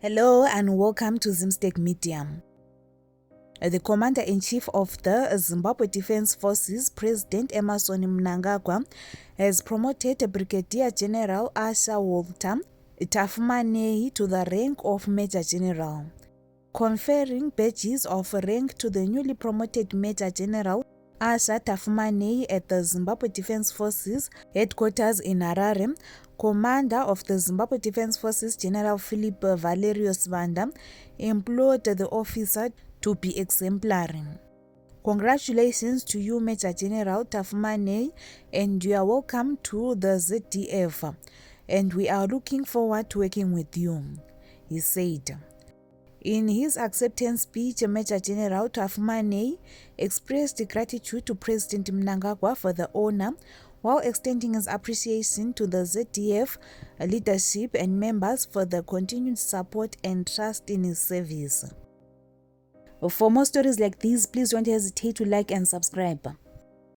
Hello and welcome to Zimstek Media. The Commander-in-Chief of the Zimbabwe Defense Forces, President Emmerson Mnangagwa, has promoted Brigadier General Asha Walter Tapfumaneyi to the rank of Major General, conferring badges of rank to the newly promoted Major General Asha Tapfumaneyi at the Zimbabwe Defense Forces headquarters in Harare. Commander of the Zimbabwe Defense Forces, General Philip Valerio Sibanda, implored the officer to be exemplary. Congratulations to you, Major General Tapfumaneyi, and you are welcome to the ZDF, and we are looking forward to working with you, he said. In his acceptance speech, Major General Tapfumaneyi expressed gratitude to President Mnangagwa for the honor, while extending his appreciation to the ZDF leadership and members for the continued support and trust in his service. For more stories like these, please don't hesitate to like and subscribe.